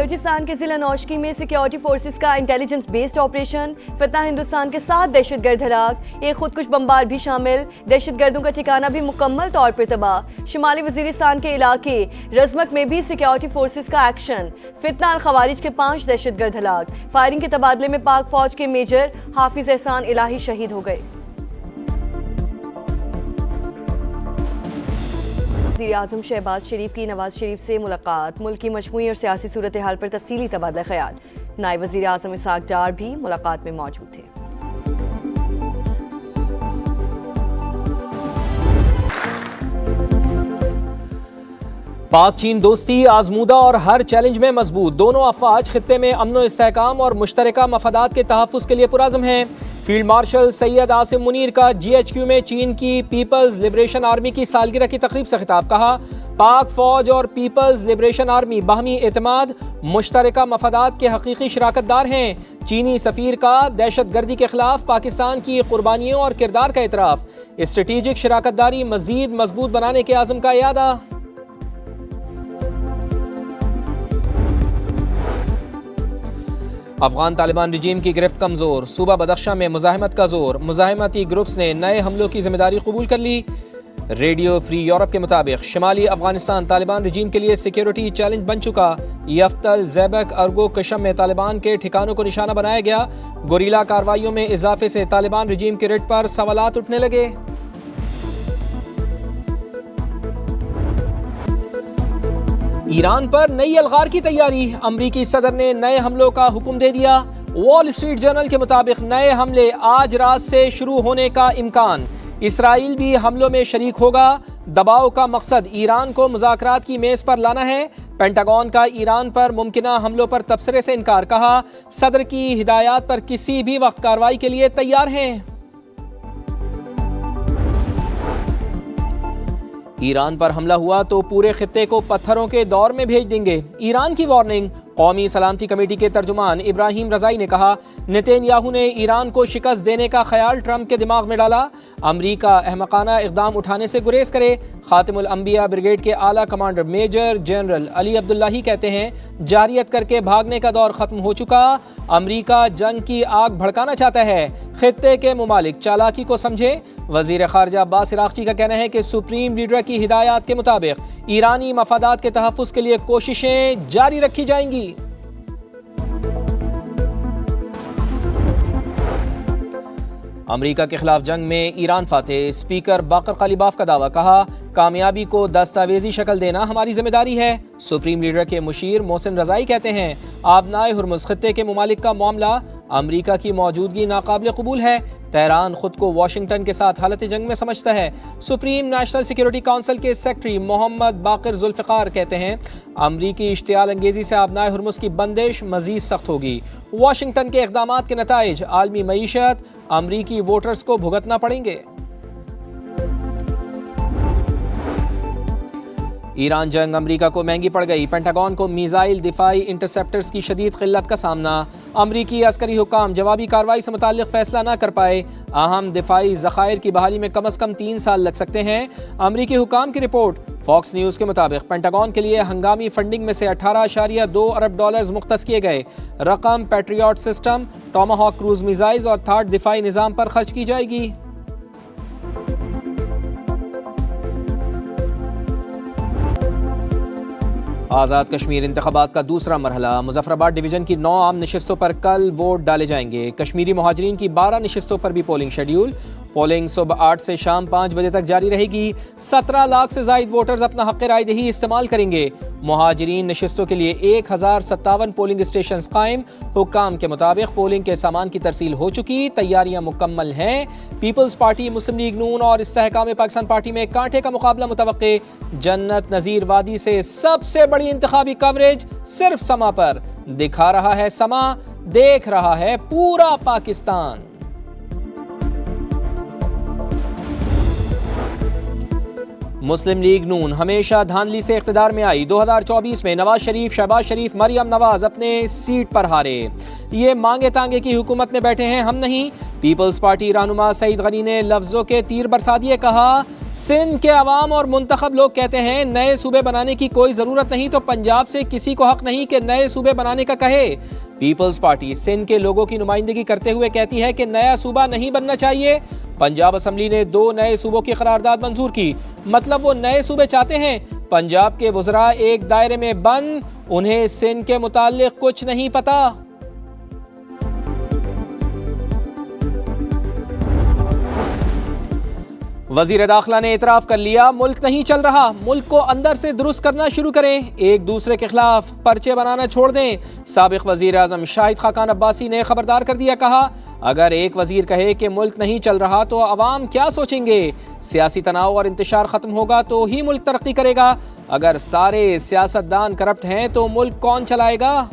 بلوچستان کے ضلع نوشکی میں سیکیورٹی فورسز کا انٹیلیجنس بیسڈ آپریشن، فتنہ ہندوستان کے 7 دہشت گرد ہلاک، ایک خودکش بمبار بھی شامل، دہشت گردوں کا ٹھکانہ بھی مکمل طور پر تباہ۔ شمالی وزیرستان کے علاقے رزمک میں بھی سیکیورٹی فورسز کا ایکشن، فتنہ الخوارج کے 5 دہشت گرد ہلاک۔ فائرنگ کے تبادلے میں پاک فوج کے میجر حافظ احسان الہی شہید ہو گئے۔ وزیر اعظم شہباز شریف کی نواز شریف سے ملاقات، ملک کی مجموعی اور سیاسی صورتحال پر تفصیلی تبادلہ خیال۔ نائب وزیر اعظم اسحاق ڈار بھی ملاقات میں موجود تھے۔ پاک چین دوستی آزمودہ اور ہر چیلنج میں مضبوط، دونوں افواج خطے میں امن و استحکام اور مشترکہ مفادات کے تحفظ کے لیے پرعزم ہیں۔ فیلڈ مارشل سید عاصم منیر کا GHQ میں چین کی پیپلز لبریشن آرمی کی سالگرہ کی تقریب سے خطاب، کہا پاک فوج اور پیپلز لبریشن آرمی باہمی اعتماد، مشترکہ مفادات کے حقیقی شراکت دار ہیں۔ چینی سفیر کا دہشت گردی کے خلاف پاکستان کی قربانیوں اور کردار کا اعتراف، اسٹریٹجک شراکت داری مزید مضبوط بنانے کے عزم کا اعادہ۔ افغان طالبان رجیم کی گرفت کمزور، صوبہ بدخشاں میں مزاحمت کا زور، مزاحمتی گروپس نے نئے حملوں کی ذمہ داری قبول کر لی۔ ریڈیو فری یورپ کے مطابق شمالی افغانستان طالبان رجیم کے لیے سیکیورٹی چیلنج بن چکا۔ یفتل، زیبک، ارگو کشم میں طالبان کے ٹھکانوں کو نشانہ بنایا گیا۔ گوریلا کارروائیوں میں اضافے سے طالبان رجیم کے رٹ پر سوالات اٹھنے لگے۔ ایران پر نئی الغار کی تیاری، امریکی صدر نے نئے حملوں کا حکم دے دیا۔ وال اسٹریٹ جرنل کے مطابق نئے حملے آج رات سے شروع ہونے کا امکان، اسرائیل بھی حملوں میں شریک ہوگا۔ دباؤ کا مقصد ایران کو مذاکرات کی میز پر لانا ہے۔ پینٹاگون کا ایران پر ممکنہ حملوں پر تبصرے سے انکار، کہا صدر کی ہدایات پر کسی بھی وقت کارروائی کے لیے تیار ہیں۔ ایران پر حملہ ہوا تو پورے خطے کو پتھروں کے دور میں بھیج دیں گے، ایران کی وارننگ۔ قومی سلامتی کمیٹی کے ترجمان ابراہیم رضائی نے کہا نتن یاہو نے ایران کو شکست دینے کا خیال ٹرمپ کے دماغ میں ڈالا، امریکہ احمقانہ اقدام اٹھانے سے گریز کرے۔ خاتم الانبیاء بریگیڈ کے اعلیٰ کمانڈر میجر جنرل علی عبداللہ کہتے ہیں جارحیت کر کے بھاگنے کا دور ختم ہو چکا، امریکہ جنگ کی آگ بھڑکانا چاہتا ہے، خطے کے ممالک چالاکی کو سمجھے۔ وزیر خارجہ عباس عراقچی کا کہنا ہے کہ سپریم لیڈر کی ہدایات کے مطابق ایرانی مفادات کے تحفظ کے لیے کوششیں جاری رکھی جائیں گی۔ امریکہ کے خلاف جنگ میں ایران فاتح، اسپیکر باقر قالیباف کا دعویٰ، کہا کامیابی کو دستاویزی شکل دینا ہماری ذمہ داری ہے۔ سپریم لیڈر کے مشیر محسن رضائی کہتے ہیں آبنائے ہرمز خطے کے ممالک کا معاملہ، امریکہ کی موجودگی ناقابل قبول ہے، تہران خود کو واشنگٹن کے ساتھ حالت جنگ میں سمجھتا ہے۔ سپریم نیشنل سیکیورٹی کونسل کے سیکرٹری محمد باقر ذوالفقار کہتے ہیں امریکی اشتعال انگیزی سے آبنائے ہرمز کی بندش مزید سخت ہوگی، واشنگٹن کے اقدامات کے نتائج عالمی معیشت امریکی ووٹرز کو بھگتنا پڑیں گے۔ ایران جنگ امریکہ کو مہنگی پڑ گئی، پینٹاگون کو میزائل دفاعی انٹرسیپٹرز کی شدید قلت کا سامنا، امریکی عسکری حکام جوابی کارروائی سے متعلق فیصلہ نہ کر پائے، اہم دفاعی ذخائر کی بحالی میں کم از کم 3 سال لگ سکتے ہیں۔ امریکی حکام کی رپورٹ، فاکس نیوز کے مطابق پینٹاگون کے لیے ہنگامی فنڈنگ میں سے $18.2 ارب مختص کیے گئے، رقم پیٹریوٹ سسٹم، ٹاماہاک کروز میزائلز اور تھاڈ دفاعی نظام پر خرچ کی جائے گی۔ آزاد کشمیر انتخابات کا دوسرا مرحلہ، مظفر آباد ڈویژن کی 9 عام نشستوں پر کل ووٹ ڈالے جائیں گے۔ کشمیری مہاجرین کی 12 نشستوں پر بھی پولنگ شیڈیول، پولنگ صبح 8 سے شام 5 بجے تک جاری رہے گی۔ 17 لاکھ سے زائد ووٹرز اپنا حق رائے دہی استعمال کریں گے۔ مہاجرین نشستوں کے لیے 1057 پولنگ اسٹیشنز قائم، حکام کے مطابق پولنگ کے سامان کی ترسیل ہو چکی، تیاریاں مکمل ہیں۔ پیپلز پارٹی، مسلم لیگ نون اور استحکام پاکستان پارٹی میں کانٹے کا مقابلہ متوقع۔ جنت نظیر وادی سے سب سے بڑی انتخابی کوریج صرف سما پر، دکھا رہا ہے سما، دیکھ رہا ہے پورا پاکستان۔ مسلم لیگ نون ہمیشہ دھاندلی سے اقتدار میں آئی، 2024 میں نواز شریف، شہباز شریف، مریم نواز اپنے سیٹ پر ہارے، یہ مانگے تانگے کی حکومت میں بیٹھے ہیں، ہم نہیں۔ پیپلز پارٹی رہنما سعید غنی نے لفظوں کے تیر برسا دیے، کہا سندھ کے عوام اور منتخب لوگ کہتے ہیں نئے صوبے بنانے کی کوئی ضرورت نہیں تو پنجاب سے کسی کو حق نہیں کہ نئے صوبے بنانے کا کہے۔ پیپلز پارٹی سندھ کے لوگوں کی نمائندگی کرتے ہوئے کہتی ہے کہ نیا صوبہ نہیں بننا چاہیے۔ پنجاب اسمبلی نے 2 نئے صوبوں کی قرارداد منظور کی، مطلب وہ نئے صوبے چاہتے ہیں۔ پنجاب کے وزراء ایک دائرے میں بند، انہیں سندھ کے متعلق کچھ نہیں پتا۔ وزیر داخلہ نے اعتراف کر لیا ملک نہیں چل رہا، ملک کو اندر سے درست کرنا شروع کریں، ایک دوسرے کے خلاف پرچے بنانا چھوڑ دیں۔ سابق وزیر اعظم شاہد خاقان عباسی نے خبردار کر دیا، کہا اگر ایک وزیر کہے کہ ملک نہیں چل رہا تو عوام کیا سوچیں گے؟ سیاسی تناؤ اور انتشار ختم ہوگا تو ہی ملک ترقی کرے گا، اگر سارے سیاستدان کرپٹ ہیں تو ملک کون چلائے گا؟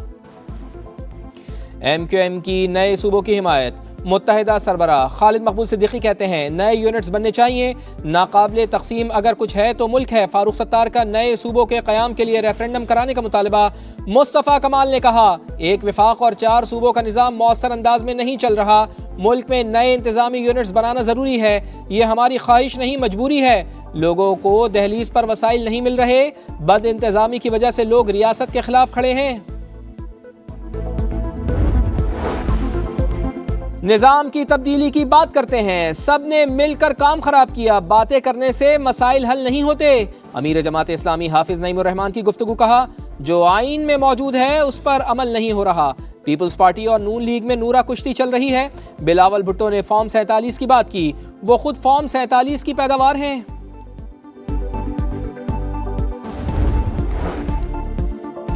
ایم کیو ایم کی نئے صوبوں کی حمایت۔ متحدہ سربراہ خالد مقبول صدیقی کہتے ہیں نئے یونٹس بننے چاہیے، ناقابل تقسیم اگر کچھ ہے تو ملک ہے۔ فاروق ستار کا نئے صوبوں کے قیام کے لیے ریفرنڈم کرانے کا مطالبہ۔ مصطفیٰ کمال نے کہا ایک وفاق اور 4 صوبوں کا نظام مؤثر انداز میں نہیں چل رہا، ملک میں نئے انتظامی یونٹس بنانا ضروری ہے، یہ ہماری خواہش نہیں مجبوری ہے۔ لوگوں کو دہلیز پر وسائل نہیں مل رہے، بد انتظامی کی وجہ سے لوگ ریاست کے خلاف کھڑے ہیں۔ نظام کی تبدیلی کی بات کرتے ہیں، سب نے مل کر کام خراب کیا، باتیں کرنے سے مسائل حل نہیں ہوتے۔ امیر جماعت اسلامی حافظ نعیم الرحمان کی گفتگو، کہا جو آئین میں موجود ہے اس پر عمل نہیں ہو رہا۔ پیپلز پارٹی اور نون لیگ میں نورا کشتی چل رہی ہے۔ بلاول بھٹو نے فارم 47 کی بات کی، وہ خود فارم 47 کی پیداوار ہیں۔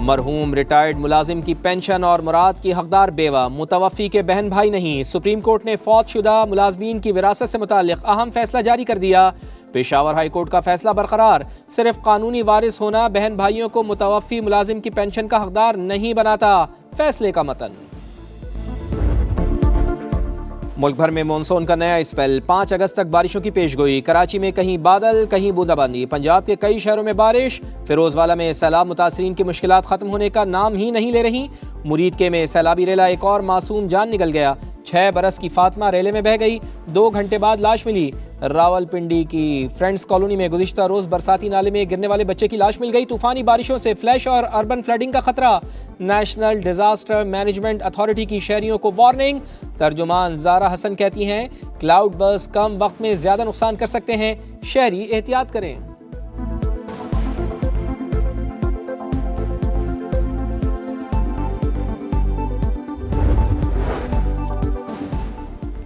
مرحوم ریٹائرڈ ملازم کی پینشن اور مراد کی حقدار بیوہ، متوفی کے بہن بھائی نہیں۔ سپریم کورٹ نے فوت شدہ ملازمین کی وراثت سے متعلق اہم فیصلہ جاری کر دیا۔ پشاور ہائی کورٹ کا فیصلہ برقرار، صرف قانونی وارث ہونا بہن بھائیوں کو متوفی ملازم کی پینشن کا حقدار نہیں بناتا۔ فیصلے کا متن۔ ملک بھر میں مونسون کا نیا اسپیل، 5 اگست تک بارشوں کی پیش گوئی۔ کراچی میں کہیں بادل کہیں بوندا باندی، پنجاب کے کئی شہروں میں بارش۔ فیروز والا میں سیلاب متاثرین کی مشکلات ختم ہونے کا نام ہی نہیں لے رہی۔ مرید کے میں سیلابی ریلا ایک اور معصوم جان نگل گیا، 6 برس کی فاطمہ ریلے میں بہہ گئی، 2 گھنٹے بعد لاش ملی۔ راول پنڈی کی فرینڈز کالونی میں گزشتہ روز برساتی نالے میں گرنے والے بچے کی لاش مل گئی۔ طوفانی بارشوں سے فلیش اور اربن فلڈنگ کا خطرہ، نیشنل ڈیزاسٹر مینجمنٹ اتھارٹی کی شہریوں کو وارننگ۔ ترجمان زارا حسن کہتی ہیں کلاؤڈ برسٹ کم وقت میں زیادہ نقصان کر سکتے ہیں، شہری احتیاط کریں۔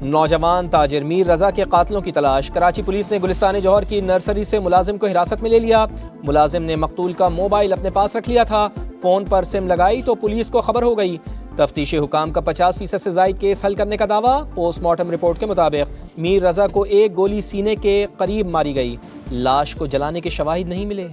نوجوان تاجر میر رضا کے قاتلوں کی تلاش، کراچی پولیس نے گلستان جوہر کی نرسری سے ملازم کو حراست میں لے لیا۔ ملازم نے مقتول کا موبائل اپنے پاس رکھ لیا تھا، فون پر سم لگائی تو پولیس کو خبر ہو گئی۔ تفتیش حکام کا 50% سے زائد کیس حل کرنے کا دعویٰ۔ پوسٹ مارٹم رپورٹ کے مطابق میر رضا کو ایک گولی سینے کے قریب ماری گئی، لاش کو جلانے کے شواہد نہیں ملے۔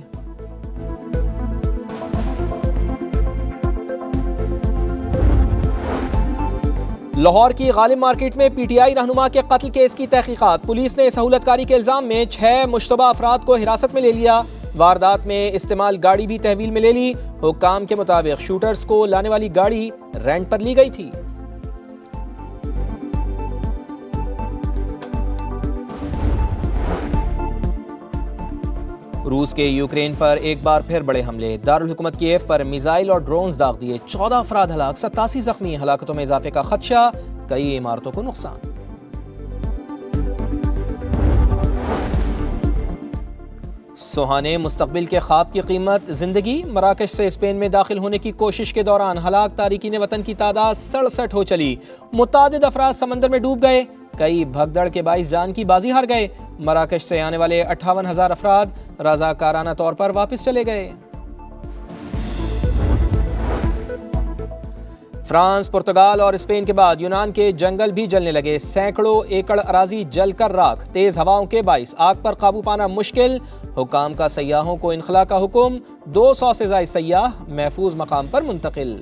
لاہور کی غالب مارکیٹ میں پی ٹی آئی رہنما کے قتل کیس کی تحقیقات، پولیس نے سہولت کاری کے الزام میں 6 مشتبہ افراد کو حراست میں لے لیا۔ واردات میں استعمال گاڑی بھی تحویل میں لے لی۔ حکام کے مطابق شوٹرز کو لانے والی گاڑی رینٹ پر لی گئی تھی۔ روس کے یوکرین پر ایک بار پھر بڑے حملے، دارالحکومت کیف پر میزائل اور ڈرونز داغ دیے، 14 افراد ہلاک، 87 زخمی، ہلاکتوں میں اضافے کا خدشہ، کئی عمارتوں کو نقصان۔ سہانے مستقبل کے خواب کی قیمت زندگی، مراکش سے اسپین میں داخل ہونے کی کوشش کے دوران ہلاک تارکین وطن کی تعداد 67 ہو چلی، متعدد افراد سمندر میں ڈوب گئے، کئی بھگدڑ کے باعث جان کی بازی ہار گئے۔ مراکش سے آنے والے 58,000 افراد رضاکارانہ طور پر واپس چلے گئے۔ فرانس، پرتگال اور اسپین کے بعد یونان کے جنگل بھی جلنے لگے، سینکڑوں ایکڑ اراضی جل کر راکھ، تیز ہواؤں کے باعث آگ پر قابو پانا مشکل، حکام کا سیاحوں کو انخلاء کا حکم، 200 سے زائد سیاح محفوظ مقام پر منتقل۔